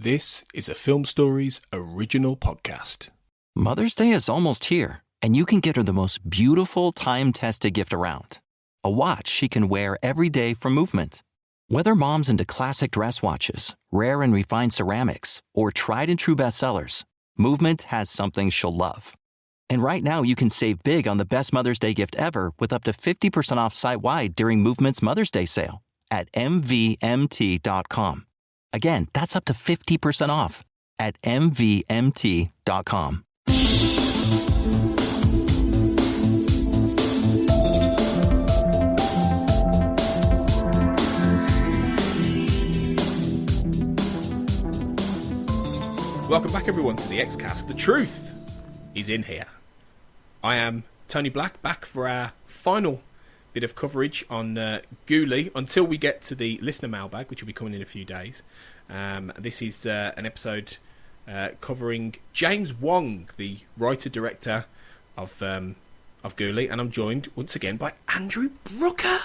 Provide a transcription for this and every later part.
This is a Film Stories original podcast. Mother's Day is almost here, and you can get her the most beautiful time-tested gift around. A watch she can wear every day from Movement. Whether mom's into classic dress watches, rare and refined ceramics, or tried-and-true bestsellers, Movement has something she'll love. And right now, you can save big on the best Mother's Day gift ever with up to 50% off site-wide during Movement's Mother's Day sale at MVMT.com. Again, that's up to 50% off at MVMT.com. Welcome back, everyone, to the Xcast. The truth is in here. I am Tony Black, back for our final bit of coverage on Ghouli until we get to the listener mailbag, which will be coming in a few days. This is an episode covering James Wong, the writer-director of Ghouli, and I'm joined once again by Andrew Brooker.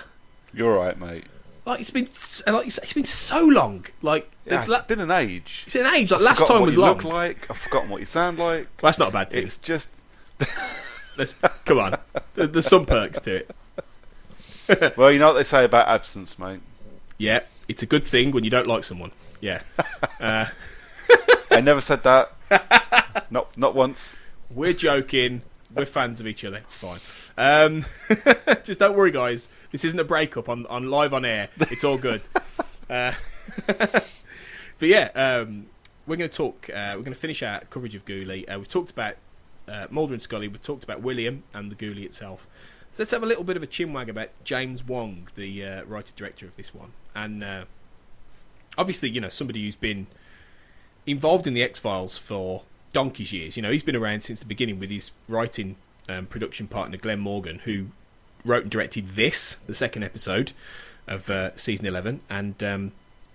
You're right, mate. Like it's been so long. Like it's been an age. It's been an age. Like last time was long. I've forgotten what you look like. I've forgotten what you sound like. Well, that's not a bad thing. It's just. Come on. There's some perks to it. Well, you know what they say about absence, mate. Yeah, it's a good thing when you don't like someone. Yeah. I never said that. Not once. We're joking. We're fans of each other. It's fine. Just don't worry, guys. This isn't a breakup on live on air. It's all good. But yeah, we're going to talk. We're going to finish our coverage of Ghouli. We've talked about Mulder and Scully. We've talked about William and the Ghouli itself. So let's have a little bit of a chinwag about James Wong, the writer-director of this one. And obviously, you know, somebody who's been involved in the X-Files for donkey's years. You know, he's been around since the beginning with his writing production partner, Glenn Morgan, who wrote and directed the second episode of season 11. And,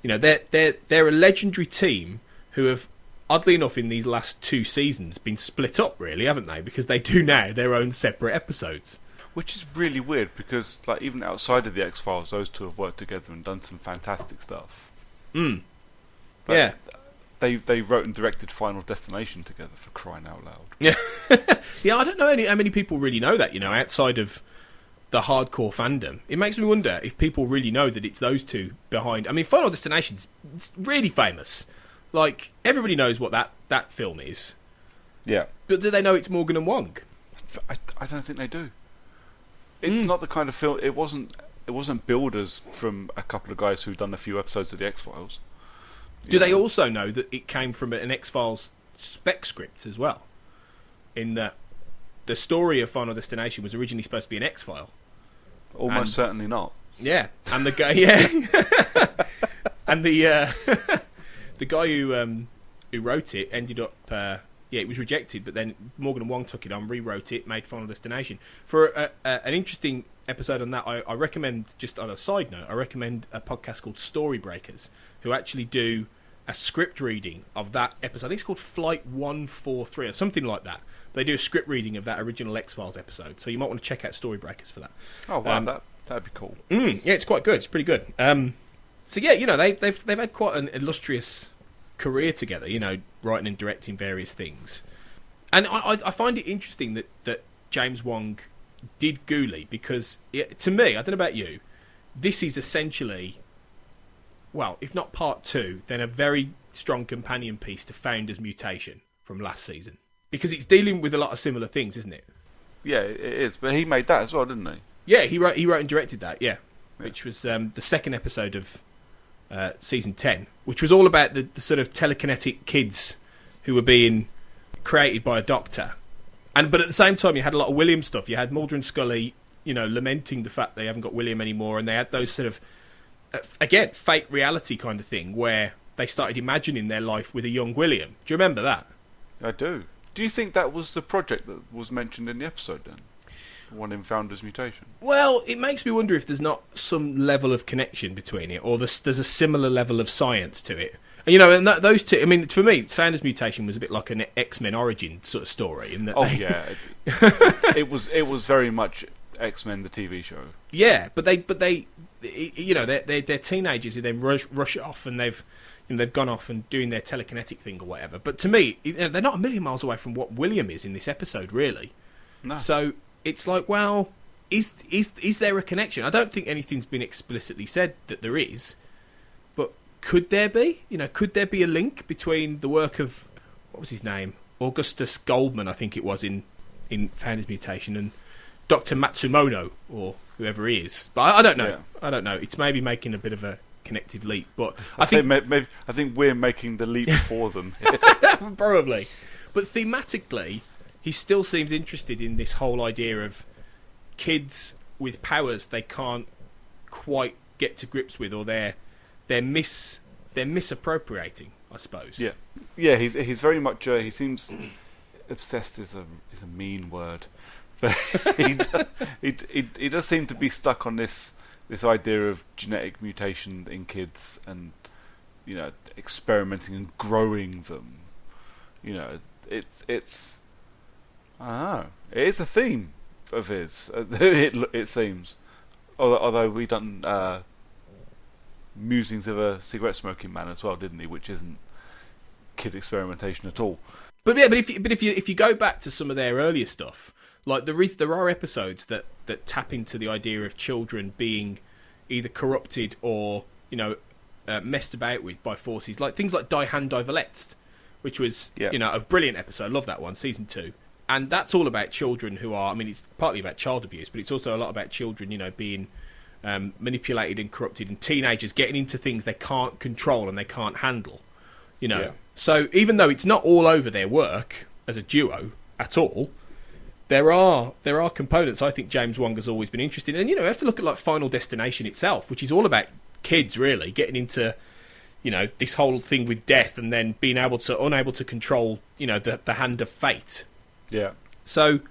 you know, they're a legendary team who have, oddly enough, in these last two seasons, been split up, really, haven't they? Because they do now their own separate episodes. Which is really weird because, like, even outside of the X-Files, those two have worked together and done some fantastic stuff. Mm. But yeah. They wrote and directed Final Destination together, for crying out loud. Yeah. Yeah, I don't know how many people really know that, you know, outside of the hardcore fandom. It makes me wonder if people really know that it's those two behind. I mean, Final Destination's really famous. Like, everybody knows what that film is. Yeah. But do they know it's Morgan and Wong? I don't think they do. It's not the kind of film. It wasn't builders from a couple of guys who've done a few episodes of the X-Files. Do they also know that it came from an X-Files spec script as well? In that the story of Final Destination was originally supposed to be an X-File. Almost certainly not. Yeah, and the guy, yeah, and the guy who wrote it ended up, it was rejected. But then Morgan and Wong took it on, rewrote it, made Final Destination. For an interesting episode on that, I recommend, just on a side note, I recommend a podcast called Story Breakers, who actually do a script reading of that episode. I think it's called Flight 143 or something like that. They do a script reading of that original X-Files episode, so you might want to check out Story Breakers for that. Oh wow, that'd be cool. Yeah, it's quite good. It's pretty good. So yeah, you know, they've had quite an illustrious career together. You know, writing and directing various things, and I find it interesting that James Wong did Ghouli because to me, I don't know about you, this is essentially, well, if not part two, then a very strong companion piece to Founder's Mutation from last season. Because it's dealing with a lot of similar things, isn't it? Yeah, it is. But he made that as well, didn't he? Yeah, he wrote and directed that, yeah. Which was the second episode of season 10, which was all about the sort of telekinetic kids who were being created by a doctor. But at the same time, you had a lot of William stuff. You had Mulder and Scully, you know, lamenting the fact they haven't got William anymore, and they had those sort of, again, fake reality kind of thing, where they started imagining their life with a young William. Do you remember that? I do. Do you think that was the project that was mentioned in the episode then? The one in Founder's Mutation? Well, it makes me wonder if there's not some level of connection between it, or there's a similar level of science to it. And, you know, and those two, I mean, for me, Founder's Mutation was a bit like an X-Men origin sort of story. In that yeah. It was very much X-Men, the TV show. Yeah, but they they're teenagers who then rush off, and they've gone off and doing their telekinetic thing or whatever. But to me, they're not a million miles away from what William is in this episode, really. No. So it's like, well, is there a connection? I don't think anything's been explicitly said that there is, but could there be? Could there be a link between the work of, what was his name, Augustus Goldman, I think it was in Founder's Mutation, and Dr. Matsumoto, or whoever he is. But I don't know. Yeah. I don't know. It's maybe making a bit of a connective leap, but I think we're making the leap for them. Probably. But thematically, he still seems interested in this whole idea of kids with powers they can't quite get to grips with, or they're misappropriating, I suppose. Yeah. He's very much. He seems obsessed is a mean word, but he does seem to be stuck on this idea of genetic mutation in kids, and experimenting and growing them. It's I don't know. It is a theme of his. It seems, although we done musings of a cigarette smoking man as well, didn't he? Which isn't kid experimentation at all. But if you go back to some of their earlier stuff, like there are episodes that tap into the idea of children being either corrupted or messed about with by forces, like things like Die Hand, Die Verletzt, which was a brilliant episode. Love that one, season 2, and that's all about children who are. I mean, it's partly about child abuse, but it's also a lot about children, being manipulated and corrupted, and teenagers getting into things they can't control and they can't handle. So even though it's not all over their work as a duo at all, there are components I think James Wong has always been interested in. And, you have to look at like Final Destination itself, which is all about kids really getting into, this whole thing with death, and then being unable to control, the hand of fate. Yeah. So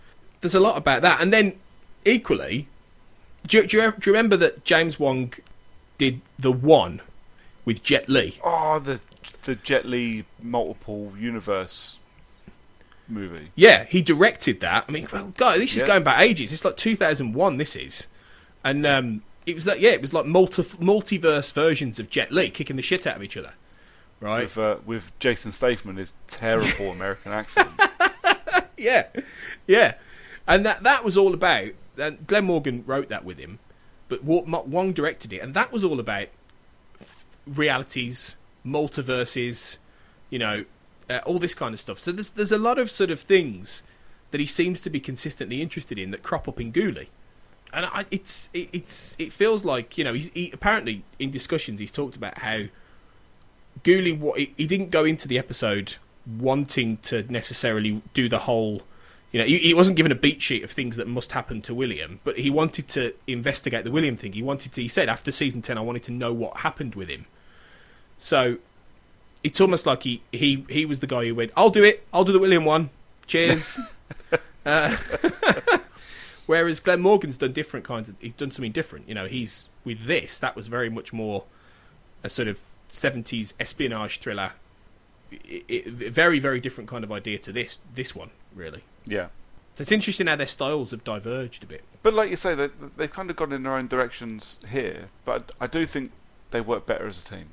there's a lot about that. And then equally, do you remember that James Wong did The One with Jet Li? Oh, the Jet Li multiple universe movie. Yeah, he directed that. I mean, well, God, this is going back ages. It's like 2001. This is, and it was like multiverse versions of Jet Li kicking the shit out of each other, right? With Jason Statham and his terrible American accent. Yeah, and that was all about. And Glenn Morgan wrote that with him, but Wong directed it, and that was all about realities, multiverses, all this kind of stuff. So there's a lot of sort of things that he seems to be consistently interested in that crop up in Ghouli, and it feels like he apparently in discussions he's talked about how Ghouli, he didn't go into the episode wanting to necessarily do the whole. He wasn't given a beat sheet of things that must happen to William, but he wanted to investigate the William thing. He said after season 10, I wanted to know what happened with him. So it's almost like he was the guy who went, I'll do it. I'll do the William one. Cheers. Whereas Glenn Morgan's done different kinds of. He's done something different. He's with this. That was very much more a sort of 70s espionage thriller. Very, very different kind of idea to this one, really. Yeah. So it's interesting how their styles have diverged a bit. But like you say, they've kind of gone in their own directions here. But I do think they work better as a team.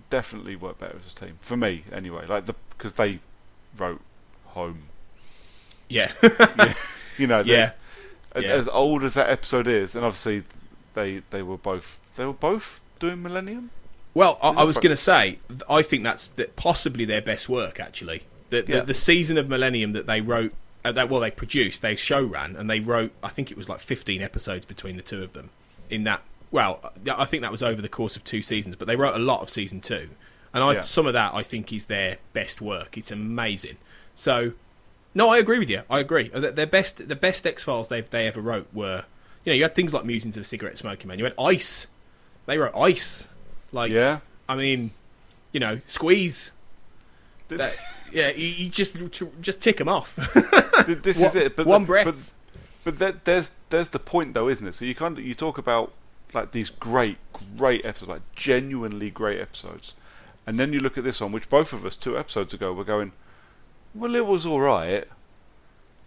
Definitely work better as a team. For me, anyway. Because they wrote Home. Yeah. As old as that episode is, and obviously they were both doing Millennium. Well, I was going to say, I think that's possibly their best work, actually. The season of Millennium that they wrote, they produced, they show ran, and they wrote, I think it was like 15 episodes between the two of them. In that, well, I think that was over the course of 2 seasons, but they wrote a lot of season 2. And some of that, I think, is their best work. It's amazing. So, no, I agree with you. I agree. The best X-Files they ever wrote were, you had things like Musings of a Cigarette Smoking Man. You had Ice. They wrote Ice. I mean, Squeeze. You just tick them off. This is it. But one breath. But there's the point, though, isn't it? So you talk about like these great episodes, like genuinely great episodes, and then you look at this one, which both of us 2 episodes ago were going, well, it was all right,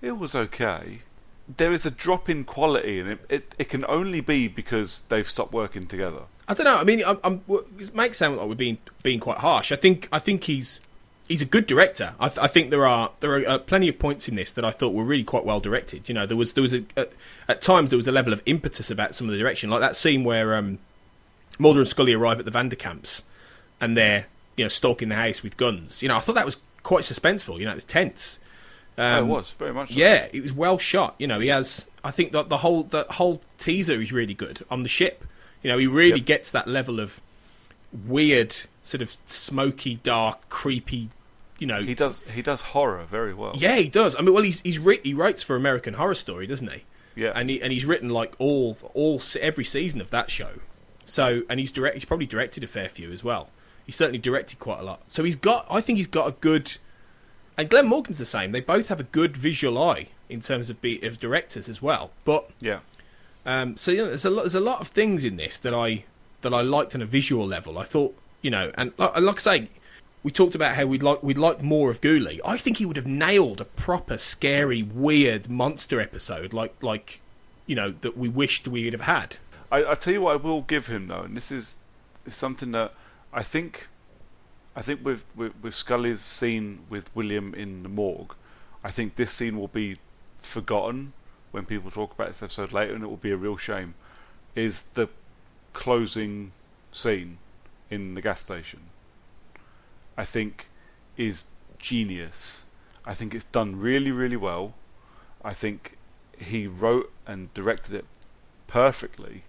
it was okay, there is a drop in quality, and it can only be because they've stopped working together. I don't know. I mean, it makes sound like we're being quite harsh. I think he's a good director. I think there are plenty of points in this that I thought were really quite well directed. You know, there was at times there was a level of impetus about some of the direction, like that scene where Mulder and Scully arrive at the Vanderkamps and they're stalking the house with guns. You know, I thought that was quite suspenseful. You know, it was tense. It was very much so. Yeah, it was well shot. You know, he has. I think that the whole teaser is really good on the ship. You know, he really gets that level of weird, sort of smoky, dark, creepy. You know, he does horror very well. Yeah, he does. I mean, well, he writes for American Horror Story, doesn't he? Yeah, and he's written like every season of that show. So, and he's probably directed a fair few as well. He's certainly directed quite a lot. So I think he's got a good. And Glenn Morgan's the same. They both have a good visual eye in terms of directors as well. But yeah. So there's a lot of things in this that I liked on a visual level. I thought, and like I say, we talked about how we'd like more of Ghouli. I think he would have nailed a proper scary, weird monster episode like that we wished we would have had. I tell you what I will give him though, and this is something that I think with Scully's scene with William in the morgue, I think this scene will be forgotten when people talk about this episode later, and it will be a real shame, is the closing scene in the gas station. I think is genius. I think it's done really, really well. I think he wrote and directed it perfectly.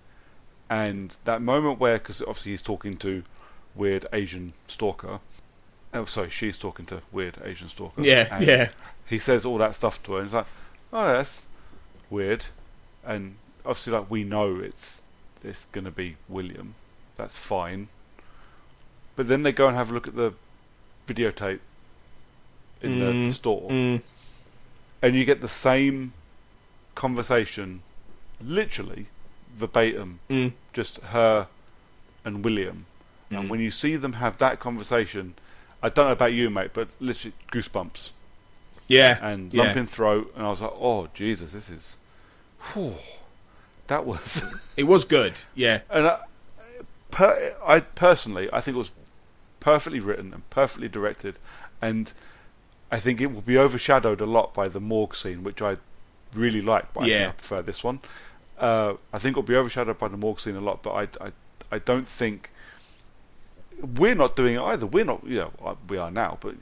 And that moment where, because obviously he's talking to weird Asian stalker. Oh, sorry, she's talking to weird Asian stalker. Yeah, yeah. He says all that stuff to her, and it's like, oh, that's weird. And obviously, like, we know it's going to be William. That's fine. But then they go and have a look at the videotape in the store, and you get the same conversation, literally verbatim, just her and William. And when you see them have that conversation, I don't know about you, mate, but literally goosebumps. Yeah. And lumping throat, and I was like, oh, Jesus, this is... Whew, that was... It was good, yeah. And I personally, I think it was perfectly written and perfectly directed, and I think it will be overshadowed a lot by the morgue scene, which I really like, but I think I prefer this one. I think it will be overshadowed by the morgue scene a lot, but I don't think... We're not doing it either. We're not, we are now, but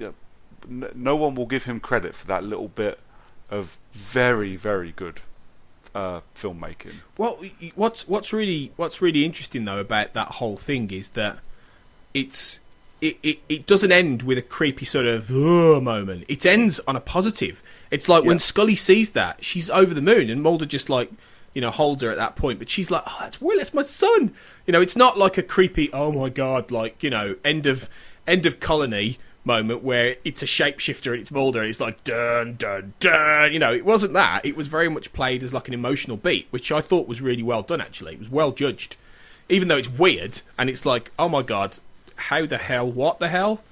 no one will give him credit for that little bit of very, very good filmmaking. Well, what's really interesting though about that whole thing is that it doesn't end with a creepy sort of moment. It ends on a positive. It's like when Scully sees that, she's over the moon, and Mulder just like holds her at that point, but she's like, oh, that's Will, that's my son. It's not like a creepy, oh my god, like, end of colony moment where it's a shapeshifter and it's Mulder and it's like dun dun dun. It wasn't that. It was very much played as like an emotional beat, which I thought was really well done. Actually, it was well judged, even though it's weird and it's like, oh my god, how the hell, what the hell,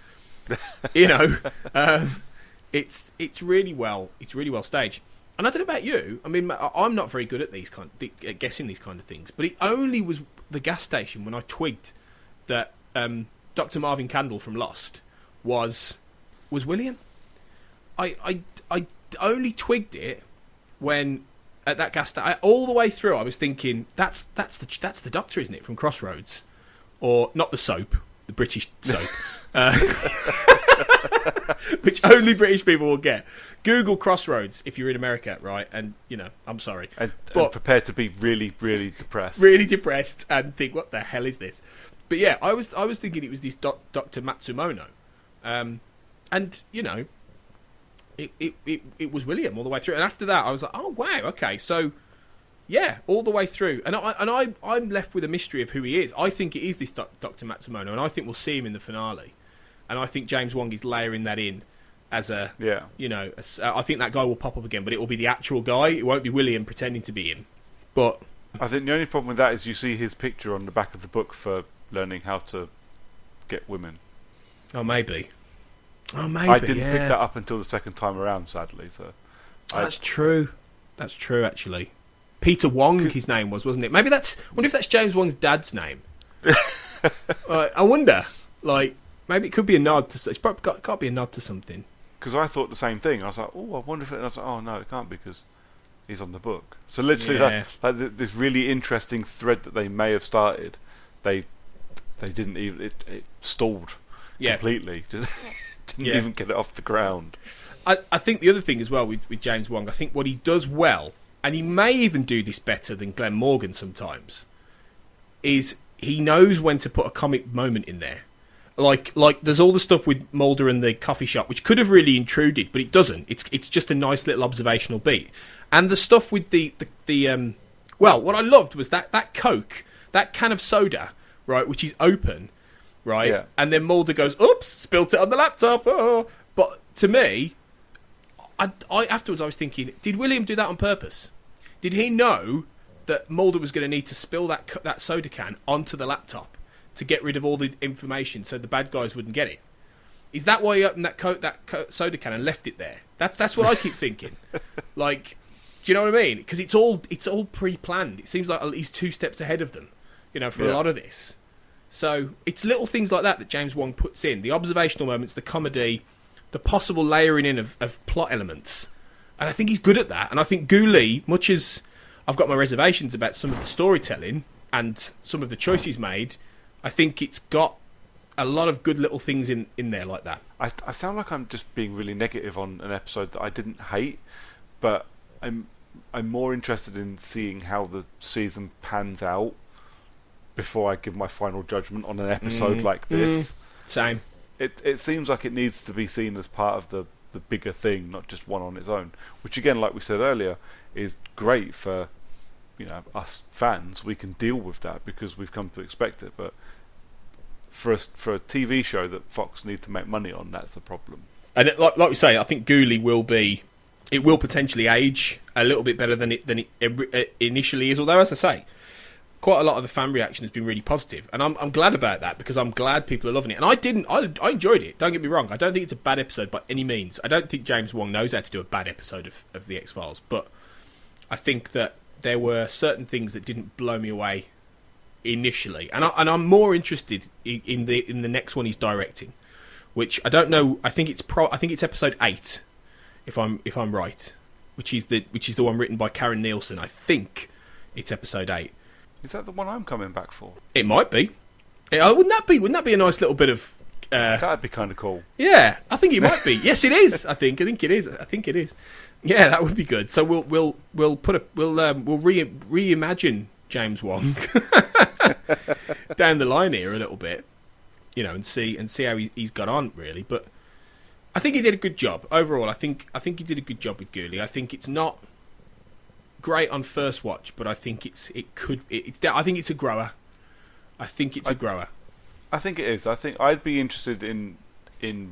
it's really well staged. And I don't know about you. I mean, I'm not very good at guessing these kind of things. But it only was the gas station when I twigged that Dr. Marvin Candle from Lost was William. I only twigged it when at that gas station. All the way through, I was thinking that's the Doctor, isn't it, from Crossroads, or not the soap, the British soap, which only British people will get. Google Crossroads if you're in America, right? And I'm sorry, and prepared to be really, really depressed, and think, what the hell is this? But yeah, I was thinking it was this Dr. Matsumono, and it was William all the way through. And after that, I was like, oh wow, okay, so yeah, all the way through. And I'm left with a mystery of who he is. I think it is this Dr. Matsumono, and I think we'll see him in the finale. And I think James Wong is layering that in as I think that guy will pop up again, but it will be the actual guy. It won't be William pretending to be him. But I think the only problem with that is you see his picture on the back of the book for learning how to get women. Oh, maybe. I didn't pick that up until the second time around, sadly. So that's true. That's true, actually. Peter Wong, his name was, wasn't it? Maybe that's... I wonder if that's James Wong's dad's name. I wonder. Like, maybe it could be a nod to... It's probably got to be a nod to something. Because I thought the same thing. I was like, oh, I wonder if it... And I was like, oh, no, it can't because he's on the book. So literally, this really interesting thread that they may have started, they didn't even... It stalled completely. Just didn't even get it off the ground. I think the other thing as well with James Wong, I think what he does well, and he may even do this better than Glenn Morgan sometimes, is he knows when to put a comic moment in there. Like there's all the stuff with Mulder and the coffee shop, which could have really intruded, but it doesn't. It's just a nice little observational beat. And the stuff with the well, what I loved was that Coke, that can of soda, right, which is open, right? Yeah. And then Mulder goes, oops, spilt it on the laptop. Oh. But to me, I afterwards I was thinking, did William do that on purpose? Did he know that Mulder was going to need to spill that soda can onto the laptop to get rid of all the information so the bad guys wouldn't get it? Is that why he opened that soda can and left it there? That's what I keep thinking. Like, do you know what I mean? Because it's all pre-planned. It seems like he's 2 steps ahead of them, for a lot of this. So it's little things like that James Wong puts in. The observational moments, the comedy, the possible layering in of plot elements. And I think he's good at that. And I think Ghouli, much as I've got my reservations about some of the storytelling and some of the choices made, I think it's got a lot of good little things in there like that. I sound like I'm just being really negative on an episode that I didn't hate, but I'm more interested in seeing how the season pans out before I give my final judgment on an episode like this. Same. It seems like it needs to be seen as part of the bigger thing, not just one on its own. Which again, like we said earlier, is great for us fans. We can deal with that because we've come to expect it. But for a TV show that Fox need to make money on, that's a problem. And like we say, I think Ghouli will potentially age a little bit better than it initially is. Although, as I say, quite a lot of the fan reaction has been really positive, and I'm glad about that because I'm glad people are loving it. And I enjoyed it. Don't get me wrong. I don't think it's a bad episode by any means. I don't think James Wong knows how to do a bad episode of the X-Files, but I think that there were certain things that didn't blow me away initially, and I'm more interested in the next one he's directing, which I don't know. I think it's episode 8, if I'm right, which is the one written by Karen Nielsen. I think it's episode 8. Is that the one I'm coming back for? It might be. Wouldn't that be a nice little bit of? That'd be kind of cool. Yeah, I think it might be. Yes, it is. I think it is. Yeah, that would be good. So we'll reimagine James Wong down the line here a little bit, and see how he's got on really. But I think he did a good job overall. I think he did a good job with Ghouli. I think it's not great on first watch, but I think it's a grower. I think it's a grower. I think it is. I think I'd be interested in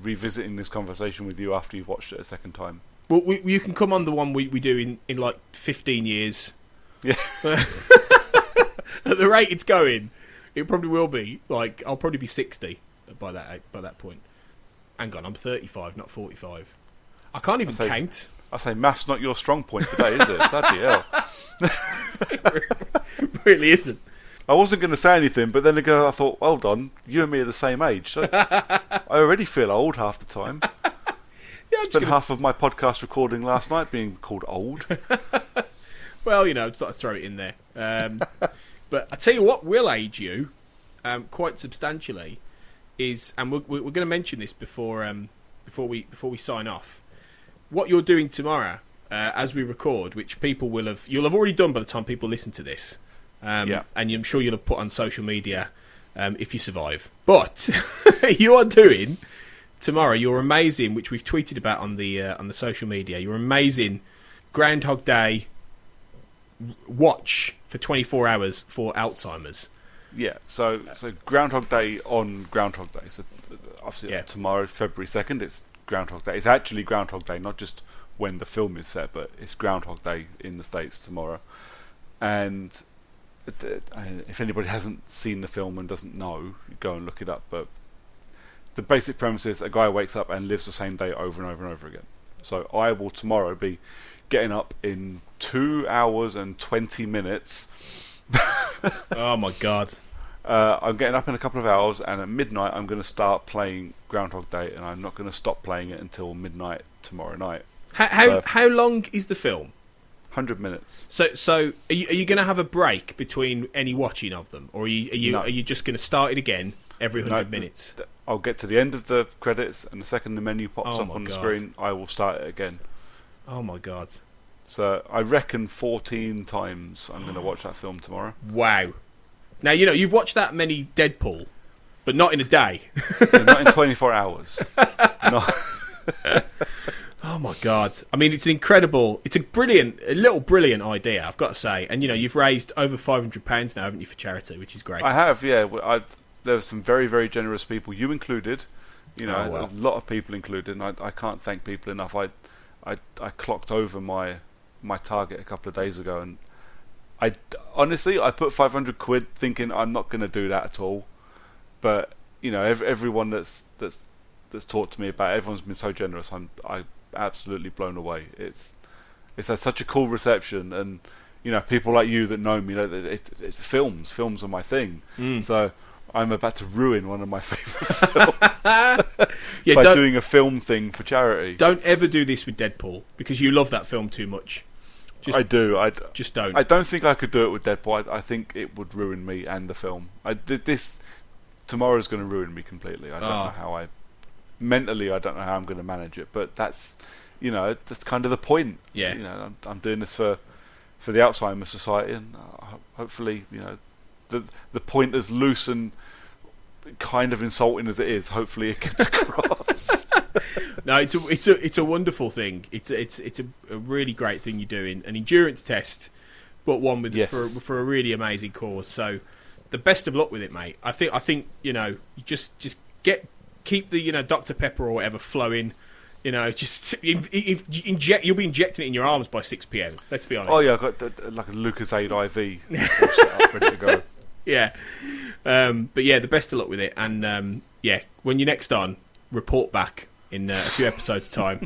revisiting this conversation with you after you've watched it a second time. Well, you can come on the one we do in like 15 years. Yeah. At the rate it's going, it probably will be. Like, I'll probably be 60 by that point. Hang on, I'm 35, not 45. I can't even count. I say math's not your strong point today, is it? Bloody hell. It really isn't. I wasn't going to say anything, but then again I thought, hold on, you and me are the same age, so I already feel old half the time. Spent half of my podcast recording last night being called old. Well, just thought I'd throw it in there. But I tell you what will age you quite substantially is, and we're going to mention this before we sign off. What you're doing tomorrow, as we record, which you'll have already done by the time people listen to this, and I'm sure you'll have put on social media if you survive. But you are doing tomorrow your amazing, which we've tweeted about on the social media, your amazing Groundhog Day watch for 24 hours for Alzheimer's. Yeah, so Groundhog Day on Groundhog Day. So obviously tomorrow, February 2nd, it's Groundhog Day. It's actually Groundhog Day, not just when the film is set, but it's Groundhog Day in the States tomorrow. And if anybody hasn't seen the film and doesn't know, go and look it up. But the basic premise is a guy wakes up and lives the same day over and over and over again. So I will tomorrow be getting up in 2 hours and 20 minutes. Oh my god. I'm getting up in a couple of hours, and at midnight I'm going to start playing Groundhog Day, and I'm not going to stop playing it until midnight tomorrow night. How long is the film? 100 minutes. So are you going to have a break between any watching of them, or are you just going to start it again every 100 minutes? I'll get to the end of the credits, and the second the menu pops up on the screen, I will start it again. Oh my god. So I reckon 14 times I'm going to watch that film tomorrow. Wow. Now, you've watched that many Deadpool, but not in a day. Yeah, not in 24 hours. No. Oh my god. I mean, it's a little brilliant idea, I've got to say. And, you've raised over £500 now, haven't you, for charity, which is great. I have, yeah. There were some very, very generous people, you included. A lot of people included, and I can't thank people enough. I clocked over my target a couple of days ago, and honestly, I put 500 quid thinking I'm not going to do that at all. But everyone that's talked to me about it, everyone's been so generous. I'm absolutely blown away. It's had such a cool reception, and people like you that know me, films are my thing. So I'm about to ruin one of my favourite films by doing a film thing for charity. Don't ever do this with Deadpool, because you love that film too much. I do. Just don't. I don't think I could do it with Deadpool. I think it would ruin me and the film. Tomorrow's going to ruin me completely. I don't know how mentally I don't know how I'm going to manage it, but that's kind of the point. Yeah. I'm doing this for the Alzheimer's Society, and hopefully the point, as loose and kind of insulting as it is, hopefully it gets across. No, it's a wonderful thing. It's a really great thing you're doing, an endurance test, but one with for a really amazing cause. So, the best of luck with it, mate. I think you just keep the Dr Pepper or whatever flowing. Just inject. You'll be injecting it in your arms by 6 p.m. Let's be honest. Oh yeah, I've got like a Lucasade IV all set up, ready to go. Yeah, but yeah, the best of luck with it, and when you're next on, report back in a few episodes' time.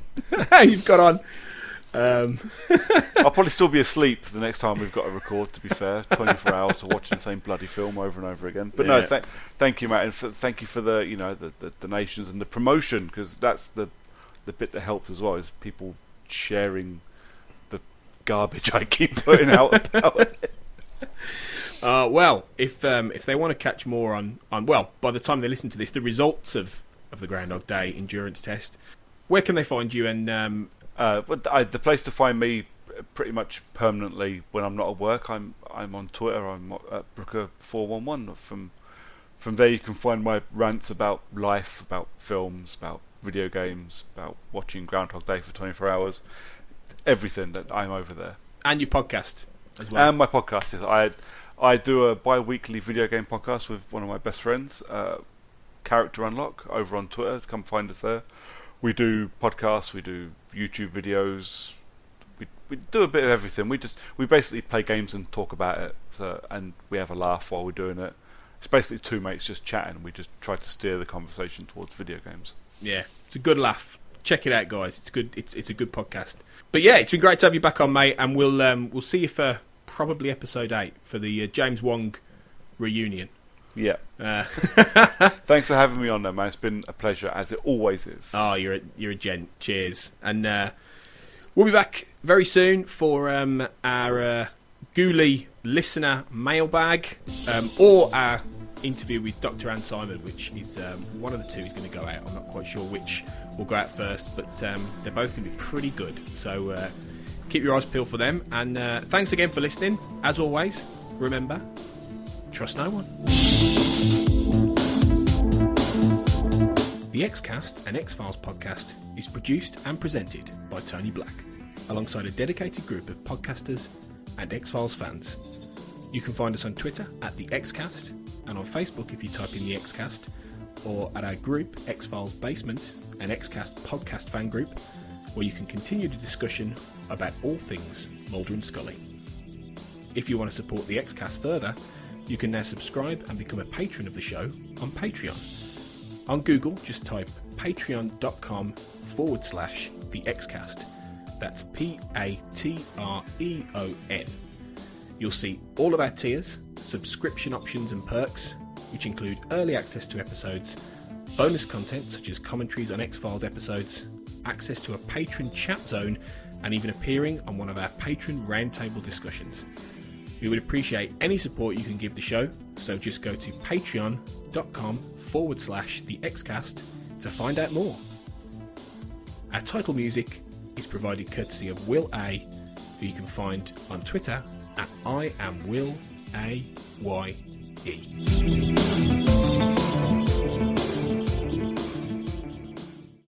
You've got on. I'll probably still be asleep the next time we've got to record, to be fair. 24 hours to watch the same bloody film over and over again. But no, thank you, Matt, and thank you for the donations and the promotion, because that's the bit that helps as well, is people sharing the garbage I keep putting out about it. Well, if they want to catch more on by the time they listen to this, the results of the Groundhog Day endurance test, where can they find you? And the place to find me pretty much permanently when I'm not at work, I'm on Twitter. I'm at Brooker411. From there you can find my rants about life, about films, about video games, about watching Groundhog Day for 24 hours. Everything, that I'm over there. And your podcast as well. And my podcast is I do a bi-weekly video game podcast with one of my best friends, Character Unlock, over on Twitter. Come find us there. We do podcasts, we do YouTube videos, we do a bit of everything. We basically play games and talk about it, and we have a laugh while we're doing it. It's basically two mates just chatting. We just try to steer the conversation towards video games. Yeah, it's a good laugh. Check it out, guys. It's good. It's a good podcast. But yeah, it's been great to have you back on, mate. And we'll see you for probably episode 8 for the James Wong reunion. Yeah. Thanks for having me on there, man. It's been a pleasure, as it always is. Oh, you're a gent. Cheers. And we'll be back very soon for our Ghouli listener mailbag, or our interview with Dr. Anne Simon, which is one of the two is going to go out. I'm not quite sure which will go out first, but they're both going to be pretty good. So keep your eyes peeled for them. And thanks again for listening. As always, remember, trust no one. The Xcast, an X-Files podcast, is produced and presented by Tony Black, alongside a dedicated group of podcasters and X-Files fans. You can find us on Twitter at the Xcast, and on Facebook if you type in the Xcast, or at our group X-Files Basement, an Xcast podcast fan group, where you can continue the discussion about all things Mulder and Scully. If you want to support the Xcast further, you can now subscribe and become a patron of the show on Patreon. On Google, just type patreon.com/the the Xcast. That's Patreon. You'll see all of our tiers, subscription options and perks, which include early access to episodes, bonus content such as commentaries on X-Files episodes, access to a patron chat zone, and even appearing on one of our patron roundtable discussions. We would appreciate any support you can give the show, so just go to patreon.com/the Xcast to find out more. Our title music is provided courtesy of Will A, who you can find on Twitter at IamWillAYE.